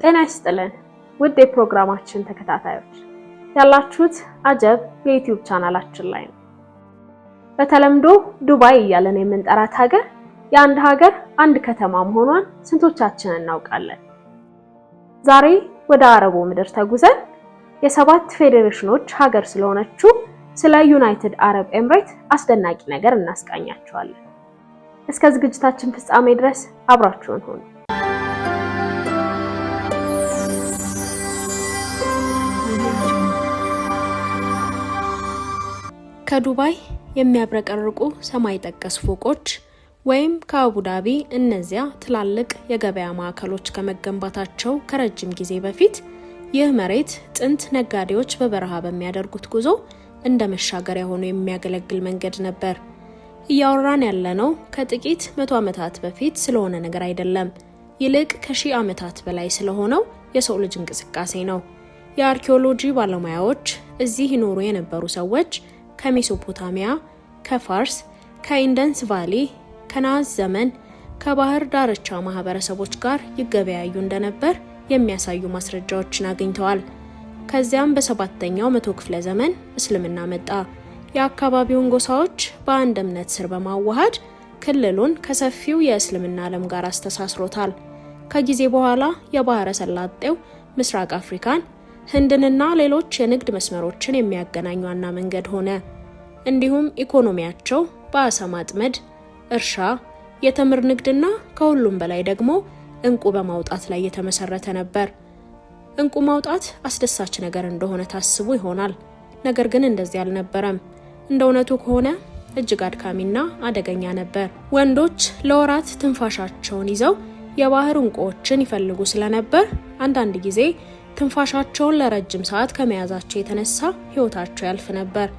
ጤና ይስጥልን ውድ የፕሮግራማችን ተከታታዮች ያላችሁት አጀብ የዩቲዩብ ቻናላችን ላይ ነው። በተለምዶ ዱባይ እያለን የምንጠራት ሀገር የአንድ ሀገር አንድ ከተማ መሆኗን ስንቶቻችን እናውቃለን? ዛሬ ወደ አረቡ ምድር ተጉዘን የሰባት ፌዴሬሽኖች ሀገር ስለሆነችው ስለ ዩናይትድ አረብ ኤምሬት አስደናቂ ነገር እናስቃኛችኋለን። እስከ ዝግጅታችን ፍጻሜ ድረስ አብራችሁን ሁኑ። ከዱባይ የሚያብረቀርቁ ሰማይ ጠቀስ ፎቆች ወይም ከአቡዳቢ እነዚያ ትላልቅ የገበያ ማዕከሎች ከመገንባታቸው ከረጅም ጊዜ በፊት ይህ መሬት ጥንት ነጋዴዎች በበረሃ በሚያደርጉት ጉዞ እንደ መሻገሪያ ሆኖ የሚያገለግል መንገድ ነበር። እያወራን ያለነው ከጥቂት 100 ዓመታት በፊት ስለሆነ ነገር አይደለም፣ ይልቅ ከሺህ ዓመታት በላይ ስለሆነው የሰው ልጅ እንቅስቃሴ ነው። የአርኪኦሎጂ ባለሙያዎች እዚህ ይኖሩ የነበሩ ሰዎች ከሜሶፖታሚያ፣ ከፋርስ፣ ከኢንደንስ ቫሊ፣ ከናዝ ዘመን፣ ከባህር ዳርቻ ማህበረሰቦች ጋር ይገበያዩ እንደነበር የሚያሳዩ ማስረጃዎችን አግኝተዋል። ከዚያም በ7ኛው መቶ ክፍለ ዘመን እስልምና መጣ። የአካባቢውን ጎሳዎች በአንድ እምነት ስር በማዋሃድ ክልሉን ከሰፊው የእስልምና ዓለም ጋር አስተሳስሮታል። ከጊዜ በኋላ የባህረ ሰላጤው ምስራቅ አፍሪካን፣ ህንድንና ሌሎች የንግድ መስመሮችን የሚያገናኝ ዋና መንገድ ሆነ። እንዲሁም ኢኮኖሚያቸው በአሳ ማጥመድ፣ እርሻ፣ የተምር ንግድና ከሁሉም በላይ ደግሞ እንቁ በማውጣት ላይ የተመሰረተ ነበር። እንቁ ማውጣት አስደሳች ነገር እንደሆነ ታስቡ ይሆናል። ነገር ግን እንደዚህ አልነበረም። እንደ እውነቱ ከሆነ እጅግ አድካሚና አደገኛ ነበር። ወንዶች ለወራት ትንፋሻቸውን ይዘው የባህር እንቁዎችን ይፈልጉ ስለነበር አንዳንድ ጊዜ ትንፋሻቸውን ለረጅም ሰዓት ከመያዛቸው የተነሳ ህይወታቸው ያልፍ ነበር።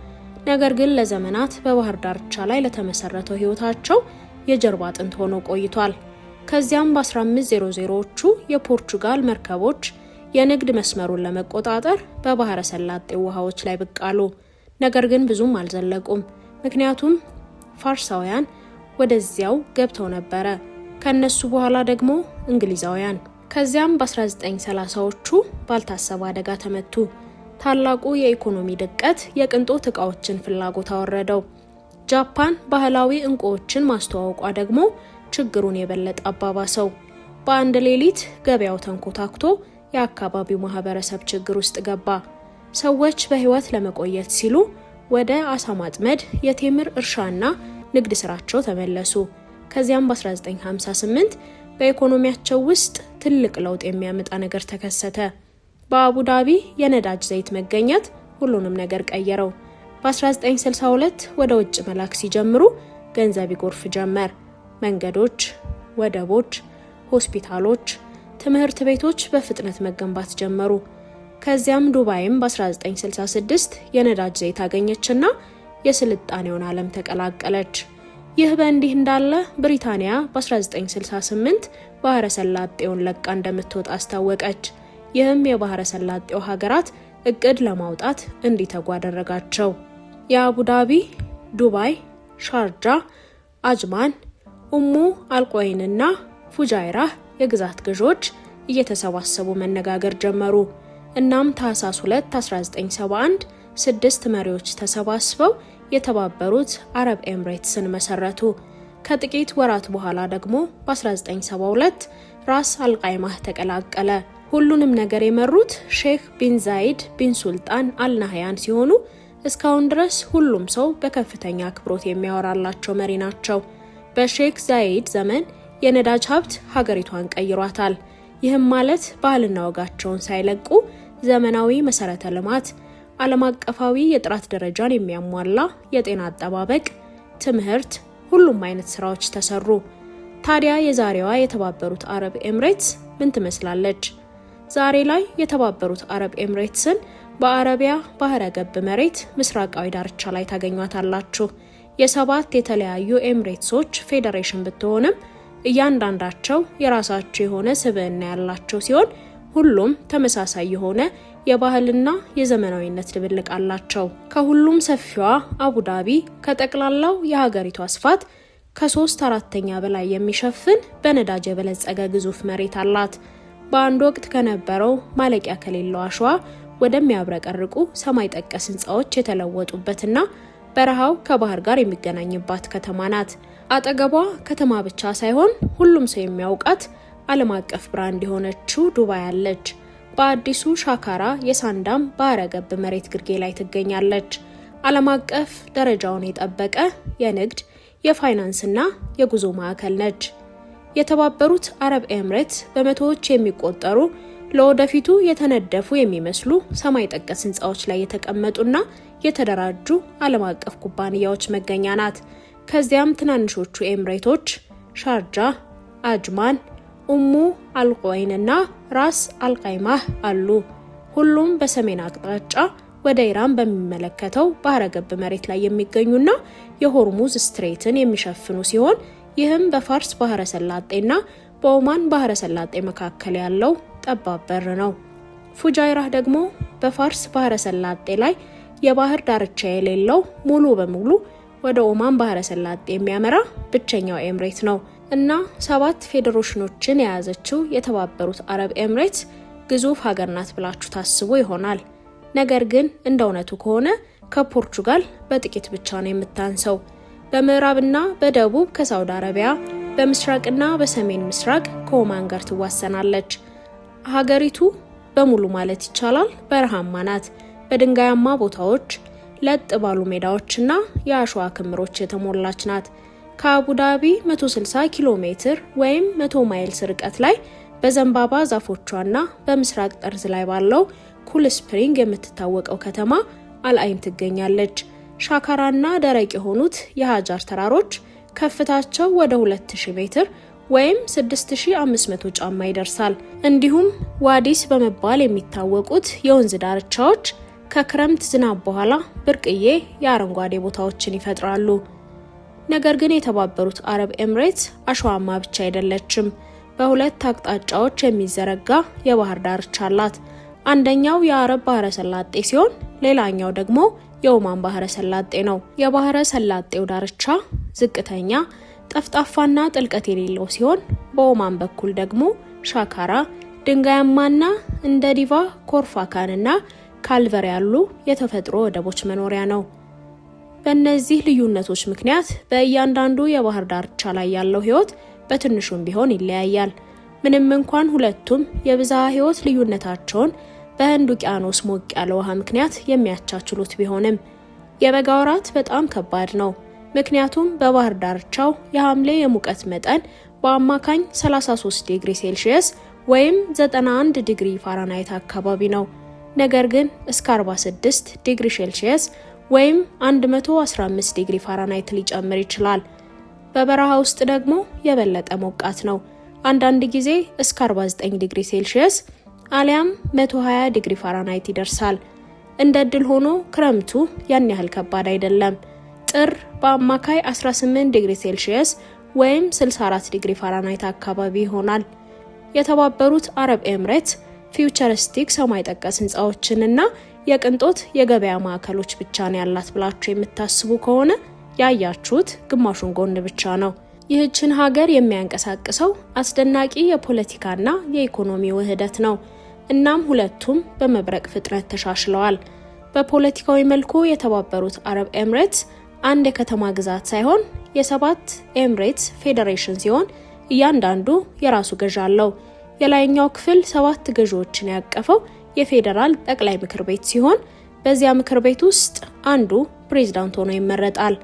ነገር ግን ለዘመናት በባህር ዳርቻ ላይ ለተመሰረተው ህይወታቸው የጀርባ አጥንት ሆኖ ቆይቷል። ከዚያም በ1500ዎቹ የፖርቹጋል መርከቦች የንግድ መስመሩን ለመቆጣጠር በባህረ ሰላጤው ውሃዎች ላይ ብቅ አሉ። ነገር ግን ብዙም አልዘለቁም፣ ምክንያቱም ፋርሳውያን ወደዚያው ገብተው ነበረ። ከነሱ በኋላ ደግሞ እንግሊዛውያን። ከዚያም በ1930ዎቹ ባልታሰበ አደጋ ተመቱ። ታላቁ የኢኮኖሚ ድቀት የቅንጦት ዕቃዎችን ፍላጎት አወረደው። ጃፓን ባህላዊ እንቁዎችን ማስተዋወቋ ደግሞ ችግሩን የበለጠ አባባሰው። በአንድ ሌሊት ገበያው ተንኮታክቶ የአካባቢው ማህበረሰብ ችግር ውስጥ ገባ። ሰዎች በህይወት ለመቆየት ሲሉ ወደ አሳ ማጥመድ፣ የቴምር እርሻና ንግድ ስራቸው ተመለሱ። ከዚያም በ1958 በኢኮኖሚያቸው ውስጥ ትልቅ ለውጥ የሚያመጣ ነገር ተከሰተ። በአቡዳቢ የነዳጅ ዘይት መገኘት ሁሉንም ነገር ቀየረው። በ1962 ወደ ውጭ መላክ ሲጀምሩ ገንዘብ ይጎርፍ ጀመር። መንገዶች፣ ወደቦች፣ ሆስፒታሎች፣ ትምህርት ቤቶች በፍጥነት መገንባት ጀመሩ። ከዚያም ዱባይም በ1966 የነዳጅ ዘይት አገኘችና የስልጣኔውን ዓለም ተቀላቀለች። ይህ በእንዲህ እንዳለ ብሪታንያ በ1968 ባህረ ሰላጤውን ለቃ እንደምትወጣ አስታወቀች። ይህም የባህረ ሰላጤው ሀገራት እቅድ ለማውጣት እንዲተጉ አደረጋቸው። የአቡዳቢ፣ ዱባይ፣ ሻርጃ፣ አጅማን፣ ኡሙ አልቆይንና ፉጃይራህ የግዛት ገዢዎች እየተሰባሰቡ መነጋገር ጀመሩ። እናም ታህሳስ 2 1971 6 መሪዎች ተሰባስበው የተባበሩት አረብ ኤምሬትስን መሰረቱ። ከጥቂት ወራት በኋላ ደግሞ በ1972 ራስ አልቃይማህ ተቀላቀለ። ሁሉንም ነገር የመሩት ሼክ ቢን ዛይድ ቢን ሱልጣን አልናህያን ሲሆኑ እስካሁን ድረስ ሁሉም ሰው በከፍተኛ አክብሮት የሚያወራላቸው መሪ ናቸው። በሼክ ዛይድ ዘመን የነዳጅ ሀብት ሀገሪቷን ቀይሯታል። ይህም ማለት ባህልና ወጋቸውን ሳይለቁ ዘመናዊ መሰረተ ልማት፣ ዓለም አቀፋዊ የጥራት ደረጃን የሚያሟላ የጤና አጠባበቅ፣ ትምህርት፣ ሁሉም አይነት ስራዎች ተሰሩ። ታዲያ የዛሬዋ የተባበሩት አረብ ኤምሬትስ ምን ትመስላለች? ዛሬ ላይ የተባበሩት አረብ ኤምሬትስን በአረቢያ ባህረ ገብ መሬት ምስራቃዊ ዳርቻ ላይ ታገኟታላችሁ። የሰባት የተለያዩ ኤምሬትሶች ፌዴሬሽን ብትሆንም እያንዳንዳቸው የራሳቸው የሆነ ስብዕና ያላቸው ሲሆን ሁሉም ተመሳሳይ የሆነ የባህልና የዘመናዊነት ድብልቅ አላቸው። ከሁሉም ሰፊዋ አቡዳቢ ከጠቅላላው የሀገሪቷ ስፋት ከ3/4 በላይ የሚሸፍን በነዳጅ የበለጸገ ግዙፍ መሬት አላት። በአንድ ወቅት ከነበረው ማለቂያ ከሌለው አሸዋ ወደሚያብረቀርቁ ሰማይ ጠቀስ ህንፃዎች የተለወጡበትና በረሃው ከባህር ጋር የሚገናኝባት ከተማ ናት። አጠገቧ ከተማ ብቻ ሳይሆን ሁሉም ሰው የሚያውቃት ዓለም አቀፍ ብራንድ የሆነችው ዱባይ አለች። በአዲሱ ሻካራ የሳንዳም ባህረ ገብ መሬት ግርጌ ላይ ትገኛለች። ዓለም አቀፍ ደረጃውን የጠበቀ የንግድ የፋይናንስና የጉዞ ማዕከል ነች። የተባበሩት አረብ ኤምሬት በመቶዎች የሚቆጠሩ ለወደፊቱ የተነደፉ የሚመስሉ ሰማይ ጠቀስ ህንፃዎች ላይ የተቀመጡና የተደራጁ ዓለም አቀፍ ኩባንያዎች መገኛ ናት። ከዚያም ትናንሾቹ ኤምሬቶች ሻርጃ፣ አጅማን፣ ኡሙ አልቆይንና ራስ አልቃይማህ አሉ። ሁሉም በሰሜን አቅጣጫ ወደ ኢራን በሚመለከተው ባህረ ገብ መሬት ላይ የሚገኙና የሆርሙዝ ስትሬትን የሚሸፍኑ ሲሆን ይህም በፋርስ ባህረ ሰላጤና በኦማን ባህረ ሰላጤ መካከል ያለው ጠባብ በር ነው። ፉጃይራህ ደግሞ በፋርስ ባህረ ሰላጤ ላይ የባህር ዳርቻ የሌለው ሙሉ በሙሉ ወደ ኦማን ባህረ ሰላጤ የሚያመራ ብቸኛው ኤምሬት ነው እና 7 ፌዴሬሽኖችን የያዘችው የተባበሩት አረብ ኤምሬት ግዙፍ ሀገር ናት ብላችሁ ታስቡ ይሆናል። ነገር ግን እንደ እውነቱ ከሆነ ከፖርቹጋል በጥቂት ብቻ ነው የምታንሰው። በምዕራብና በደቡብ ከሳውዲ አረቢያ፣ በምስራቅና በሰሜን ምስራቅ ከኦማን ጋር ትዋሰናለች። ሀገሪቱ በሙሉ ማለት ይቻላል በረሃማ ናት። በድንጋያማ ቦታዎች፣ ለጥ ባሉ ሜዳዎችና የአሸዋ ክምሮች የተሞላች ናት። ከአቡዳቢ 160 ኪሎ ሜትር ወይም 100 ማይልስ ርቀት ላይ በዘንባባ ዛፎቿና በምስራቅ ጠርዝ ላይ ባለው ኩል ስፕሪንግ የምትታወቀው ከተማ አልአይን ትገኛለች። ሻካራና ደረቅ የሆኑት የሃጃር ተራሮች ከፍታቸው ወደ 2000 ሜትር ወይም 6500 ጫማ ይደርሳል። እንዲሁም ዋዲስ በመባል የሚታወቁት የወንዝ ዳርቻዎች ከክረምት ዝናብ በኋላ ብርቅዬ የአረንጓዴ ቦታዎችን ይፈጥራሉ። ነገር ግን የተባበሩት አረብ ኤምሬት አሸዋማ ብቻ አይደለችም። በሁለት አቅጣጫዎች የሚዘረጋ የባህር ዳርቻ አላት። አንደኛው የአረብ ባህረ ሰላጤ ሲሆን ሌላኛው ደግሞ የኦማን ባህረ ሰላጤ ነው። የባህረ ሰላጤው ዳርቻ ዝቅተኛ፣ ጠፍጣፋና ጥልቀት የሌለው ሲሆን በኦማን በኩል ደግሞ ሻካራ ድንጋያማና እንደ ዲቫ፣ ኮርፋካንና ካልቨር ያሉ የተፈጥሮ ወደቦች መኖሪያ ነው። በእነዚህ ልዩነቶች ምክንያት በእያንዳንዱ የባህር ዳርቻ ላይ ያለው ህይወት በትንሹም ቢሆን ይለያያል። ምንም እንኳን ሁለቱም የብዝሃ ህይወት ልዩነታቸውን በህንድ ውቅያኖስ ሞቅ ያለ ውሃ ምክንያት የሚያቻችሉት ቢሆንም የበጋ ወራት በጣም ከባድ ነው። ምክንያቱም በባህር ዳርቻው የሐምሌ የሙቀት መጠን በአማካኝ 33 ዲግሪ ሴልሺየስ ወይም 91 ዲግሪ ፋራናይት አካባቢ ነው። ነገር ግን እስከ 46 ዲግሪ ሴልሺየስ ወይም 115 ዲግሪ ፋራናይት ሊጨምር ይችላል። በበረሃ ውስጥ ደግሞ የበለጠ ሞቃት ነው። አንዳንድ ጊዜ እስከ 49 ዲግሪ ሴልሺየስ አሊያም 120 ዲግሪ ፋራናይት ይደርሳል። እንደ እድል ሆኖ ክረምቱ ያን ያህል ከባድ አይደለም። ጥር በአማካይ 18 ዲግሪ ሴልሺየስ ወይም 64 ዲግሪ ፋራናይት አካባቢ ይሆናል። የተባበሩት አረብ ኤምሬት ፊውቸሪስቲክ ሰማይ ጠቀስ ህንፃዎችንና የቅንጦት የገበያ ማዕከሎች ብቻ ነው ያላት ብላችሁ የምታስቡ ከሆነ ያያችሁት ግማሹን ጎን ብቻ ነው። ይህችን ሀገር የሚያንቀሳቅሰው አስደናቂ የፖለቲካና የኢኮኖሚ ውህደት ነው። እናም ሁለቱም በመብረቅ ፍጥነት ተሻሽለዋል። በፖለቲካዊ መልኩ የተባበሩት አረብ ኤምሬትስ አንድ የከተማ ግዛት ሳይሆን የ7 ኤምሬትስ ፌዴሬሽን ሲሆን እያንዳንዱ የራሱ ገዥ አለው። የላይኛው ክፍል 7 ገዢዎችን ያቀፈው የፌዴራል ጠቅላይ ምክር ቤት ሲሆን በዚያ ምክር ቤት ውስጥ አንዱ ፕሬዝዳንት ሆኖ ይመረጣል።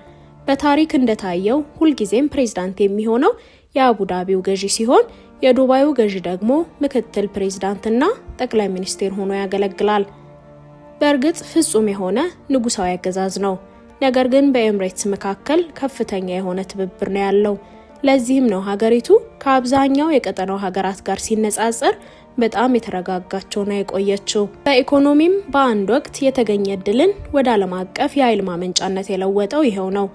በታሪክ እንደታየው ሁልጊዜም ፕሬዝዳንት የሚሆነው የአቡዳቢው ገዢ ሲሆን የዱባዩ ገዢ ደግሞ ምክትል ፕሬዝዳንትና ጠቅላይ ሚኒስቴር ሆኖ ያገለግላል። በእርግጥ ፍጹም የሆነ ንጉሳዊ አገዛዝ ነው። ነገር ግን በኤምሬትስ መካከል ከፍተኛ የሆነ ትብብር ነው ያለው። ለዚህም ነው ሀገሪቱ ከአብዛኛው የቀጠናው ሀገራት ጋር ሲነጻጸር በጣም የተረጋጋችውና የቆየችው። በኢኮኖሚም በአንድ ወቅት የተገኘ እድልን ወደ ዓለም አቀፍ የኃይል ማመንጫነት የለወጠው ይሄው ነው።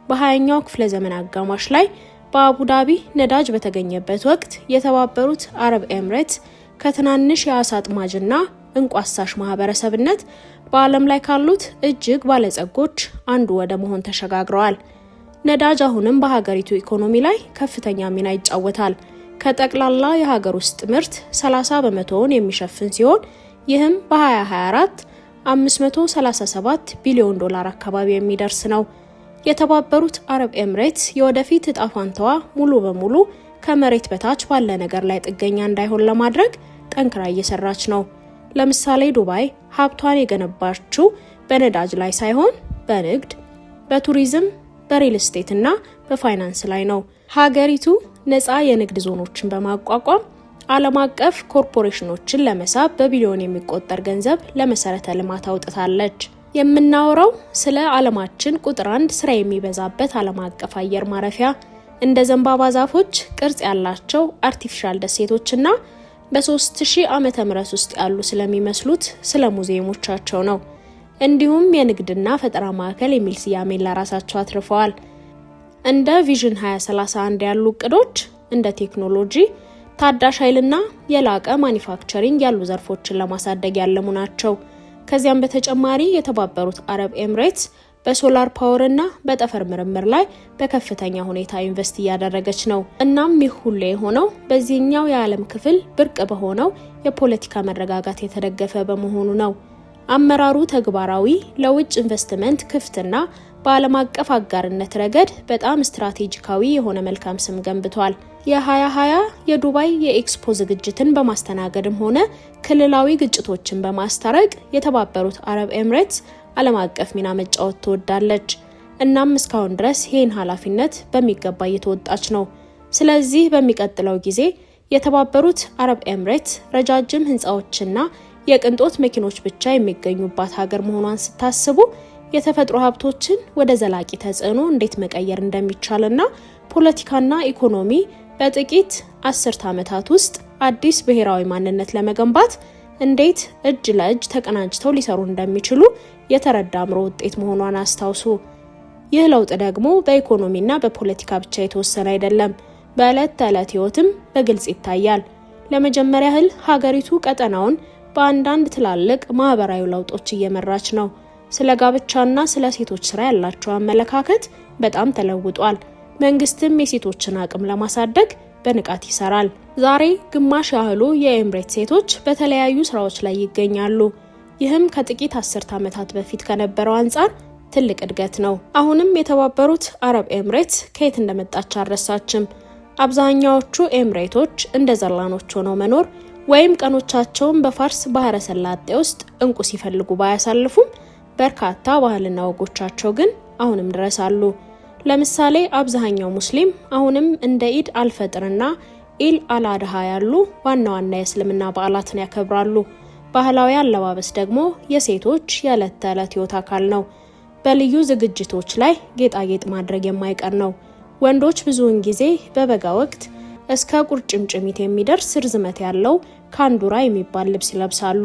በ20ኛው ክፍለ ዘመን አጋማሽ ላይ በአቡዳቢ ነዳጅ በተገኘበት ወቅት የተባበሩት አረብ ኤምሬትስ ከትናንሽ የአሳ አጥማጅና እንቁ አሳሽ ማህበረሰብነት በዓለም ላይ ካሉት እጅግ ባለጸጎች አንዱ ወደ መሆን ተሸጋግረዋል። ነዳጅ አሁንም በሀገሪቱ ኢኮኖሚ ላይ ከፍተኛ ሚና ይጫወታል። ከጠቅላላ የሀገር ውስጥ ምርት 30 በመቶውን የሚሸፍን ሲሆን ይህም በ2024 $537 ቢሊዮን አካባቢ የሚደርስ ነው። የተባበሩት አረብ ኤምሬትስ የወደፊት እጣ ፋንታዋ ሙሉ በሙሉ ከመሬት በታች ባለ ነገር ላይ ጥገኛ እንዳይሆን ለማድረግ ጠንክራ እየሰራች ነው። ለምሳሌ ዱባይ ሀብቷን የገነባችው በነዳጅ ላይ ሳይሆን በንግድ፣ በቱሪዝም፣ በሪል ስቴት እና በፋይናንስ ላይ ነው። ሀገሪቱ ነፃ የንግድ ዞኖችን በማቋቋም ዓለም አቀፍ ኮርፖሬሽኖችን ለመሳብ በቢሊዮን የሚቆጠር ገንዘብ ለመሰረተ ልማት አውጥታለች። የምናወራው ስለ ዓለማችን ቁጥር 1 ስራ የሚበዛበት ዓለም አቀፍ አየር ማረፊያ፣ እንደ ዘንባባ ዛፎች ቅርጽ ያላቸው አርቲፊሻል ደሴቶችና በ3000 ዓመተ ምህረት ውስጥ ያሉ ስለሚመስሉት ስለ ሙዚየሞቻቸው ነው። እንዲሁም የንግድና ፈጠራ ማዕከል የሚል ስያሜ ለራሳቸው አትርፈዋል። እንደ ቪዥን 2031 ያሉ እቅዶች እንደ ቴክኖሎጂ፣ ታዳሽ ኃይልና የላቀ ማኒፋክቸሪንግ ያሉ ዘርፎችን ለማሳደግ ያለሙ ናቸው። ከዚያም በተጨማሪ የተባበሩት አረብ ኤምሬትስ በሶላር ፓወር እና በጠፈር ምርምር ላይ በከፍተኛ ሁኔታ ኢንቨስት እያደረገች ነው። እናም ይህ ሁሉ የሆነው በዚህኛው የዓለም ክፍል ብርቅ በሆነው የፖለቲካ መረጋጋት የተደገፈ በመሆኑ ነው። አመራሩ ተግባራዊ፣ ለውጭ ኢንቨስትመንት ክፍትና በዓለም አቀፍ አጋርነት ረገድ በጣም ስትራቴጂካዊ የሆነ መልካም ስም ገንብቷል። የ2020 የዱባይ የኤክስፖ ዝግጅትን በማስተናገድም ሆነ ክልላዊ ግጭቶችን በማስታረቅ የተባበሩት አረብ ኤምሬትስ ዓለም አቀፍ ሚና መጫወት ትወዳለች። እናም እስካሁን ድረስ ይህን ኃላፊነት በሚገባ እየተወጣች ነው። ስለዚህ በሚቀጥለው ጊዜ የተባበሩት አረብ ኤምሬትስ ረጃጅም ህንፃዎችና የቅንጦት መኪኖች ብቻ የሚገኙባት ሀገር መሆኗን ስታስቡ የተፈጥሮ ሀብቶችን ወደ ዘላቂ ተጽዕኖ እንዴት መቀየር እንደሚቻልና ፖለቲካና ኢኮኖሚ በጥቂት 10 ዓመታት ውስጥ አዲስ ብሔራዊ ማንነት ለመገንባት እንዴት እጅ ለእጅ ተቀናጅተው ሊሰሩ እንደሚችሉ የተረዳ አእምሮ ውጤት መሆኗን አስታውሱ። ይህ ለውጥ ደግሞ በኢኮኖሚና በፖለቲካ ብቻ የተወሰነ አይደለም፣ በዕለት ተዕለት ህይወትም በግልጽ ይታያል። ለመጀመሪያ ያህል ሀገሪቱ ቀጠናውን በአንዳንድ ትላልቅ ማህበራዊ ለውጦች እየመራች ነው። ስለ ጋብቻና ስለ ሴቶች ስራ ያላቸው አመለካከት በጣም ተለውጧል። መንግስትም የሴቶችን አቅም ለማሳደግ በንቃት ይሰራል። ዛሬ ግማሽ ያህሉ የኤምሬት ሴቶች በተለያዩ ስራዎች ላይ ይገኛሉ። ይህም ከጥቂት 10 ዓመታት በፊት ከነበረው አንጻር ትልቅ እድገት ነው። አሁንም የተባበሩት አረብ ኤምሬትስ ከየት እንደመጣች አልረሳችም። አብዛኛዎቹ ኤምሬቶች እንደ ዘላኖች ሆነው መኖር ወይም ቀኖቻቸውን በፋርስ ባህረ ሰላጤ ውስጥ እንቁ ሲፈልጉ ባያሳልፉም በርካታ ባህልና ወጎቻቸው ግን አሁንም ድረስ አሉ። ለምሳሌ አብዛኛው ሙስሊም አሁንም እንደ ኢድ አልፈጥርና ኢል አልአድሃ ያሉ ዋና ዋና የእስልምና በዓላትን ያከብራሉ። ባህላዊ አለባበስ ደግሞ የሴቶች የዕለት ተዕለት ህይወት አካል ነው። በልዩ ዝግጅቶች ላይ ጌጣጌጥ ማድረግ የማይቀር ነው። ወንዶች ብዙውን ጊዜ በበጋ ወቅት እስከ ቁርጭምጭሚት የሚደርስ ርዝመት ያለው ካንዱራ የሚባል ልብስ ይለብሳሉ።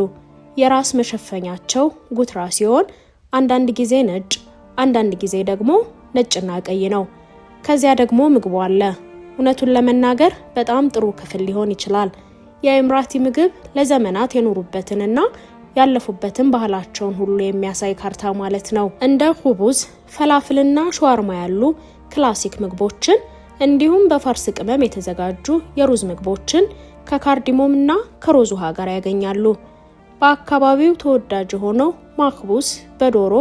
የራስ መሸፈኛቸው ጉትራ ሲሆን አንዳንድ ጊዜ ነጭ፣ አንዳንድ ጊዜ ደግሞ ነጭና ቀይ ነው። ከዚያ ደግሞ ምግቡ አለ። እውነቱን ለመናገር በጣም ጥሩ ክፍል ሊሆን ይችላል። የኤምራቲ ምግብ ለዘመናት የኖሩበትንና ያለፉበትን ባህላቸውን ሁሉ የሚያሳይ ካርታ ማለት ነው። እንደ ሁቡዝ፣ ፈላፍልና ሸዋርማ ያሉ ክላሲክ ምግቦችን እንዲሁም በፋርስ ቅመም የተዘጋጁ የሩዝ ምግቦችን ከካርዲሞምና ከሮዝ ውሃ ጋር ያገኛሉ። በአካባቢው ተወዳጅ የሆነው ማክቡስ በዶሮ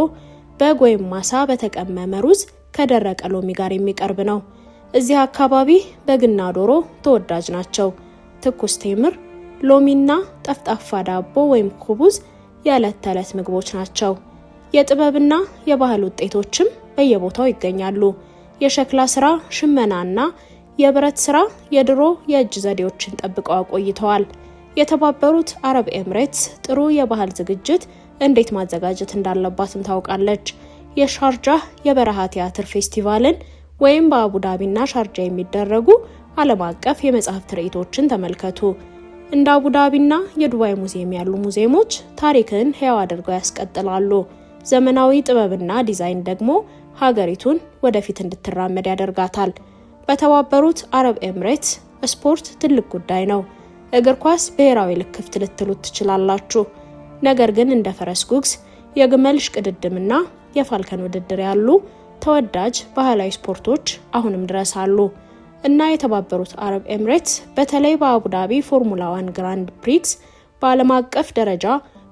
በግ ወይም ማሳ በተቀመመ ሩዝ ከደረቀ ሎሚ ጋር የሚቀርብ ነው። እዚህ አካባቢ በግና ዶሮ ተወዳጅ ናቸው። ትኩስ ቴምር፣ ሎሚና ጠፍጣፋ ዳቦ ወይም ኩቡዝ የዕለት ተዕለት ምግቦች ናቸው። የጥበብና የባህል ውጤቶችም በየቦታው ይገኛሉ። የሸክላ ስራ፣ ሽመናና የብረት ስራ የድሮ የእጅ ዘዴዎችን ጠብቀው አቆይተዋል። የተባበሩት አረብ ኤምሬትስ ጥሩ የባህል ዝግጅት እንዴት ማዘጋጀት እንዳለባትም ታውቃለች። የሻርጃህ የበረሃ ቲያትር ፌስቲቫልን ወይም በአቡዳቢና ሻርጃ የሚደረጉ ዓለም አቀፍ የመጽሐፍ ትርኢቶችን ተመልከቱ። እንደ አቡዳቢና የዱባይ ሙዚየም ያሉ ሙዚየሞች ታሪክን ሕያው አድርገው ያስቀጥላሉ። ዘመናዊ ጥበብና ዲዛይን ደግሞ ሀገሪቱን ወደፊት እንድትራመድ ያደርጋታል። በተባበሩት አረብ ኤምሬትስ ስፖርት ትልቅ ጉዳይ ነው። እግር ኳስ ብሔራዊ ልክፍት ልትሉት ትችላላችሁ። ነገር ግን እንደ ፈረስ ጉግስ፣ የግመል ሽቅድድምና የፋልከን ውድድር ያሉ ተወዳጅ ባህላዊ ስፖርቶች አሁንም ድረስ አሉ። እና የተባበሩት አረብ ኤምሬትስ በተለይ በአቡዳቢ ፎርሙላ 1 ግራንድ ፕሪክስ በዓለም አቀፍ ደረጃ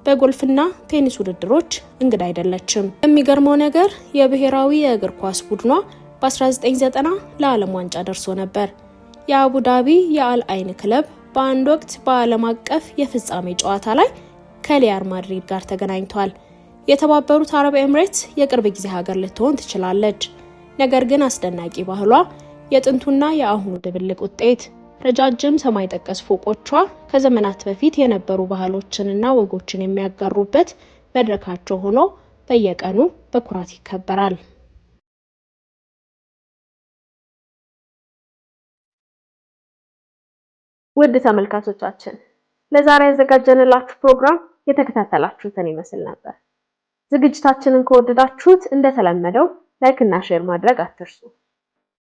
በጎልፍና ቴኒስ ውድድሮች እንግዳ አይደለችም። የሚገርመው ነገር የብሔራዊ የእግር ኳስ ቡድኗ በ1990 ለዓለም ዋንጫ ደርሶ ነበር። የአቡዳቢ የአል አይን ክለብ በአንድ ወቅት በዓለም አቀፍ የፍጻሜ ጨዋታ ላይ ከሪያል ማድሪድ ጋር ተገናኝቷል። የተባበሩት አረብ ኤምሬትስ የቅርብ ጊዜ ሀገር ልትሆን ትችላለች። ነገር ግን አስደናቂ ባህሏ፣ የጥንቱና የአሁኑ ድብልቅ ውጤት፣ ረጃጅም ሰማይ ጠቀስ ፎቆቿ ከዘመናት በፊት የነበሩ ባህሎችንና ወጎችን የሚያጋሩበት መድረካቸው ሆኖ በየቀኑ በኩራት ይከበራል። ውድ ተመልካቾቻችን ለዛሬ ያዘጋጀንላችሁ ፕሮግራም የተከታተላችሁትን ይመስል ነበር። ዝግጅታችንን ከወደዳችሁት እንደተለመደው ላይክ እና ሼር ማድረግ አትርሱ።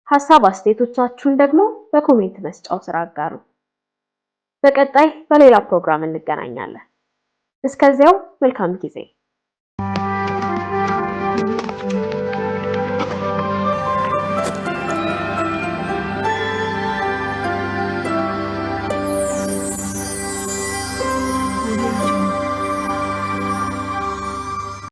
ሐሳብ አስተያየቶቻችሁን ደግሞ በኮሜንት መስጫው ስር አጋሩ። በቀጣይ በሌላ ፕሮግራም እንገናኛለን። እስከዚያው መልካም ጊዜ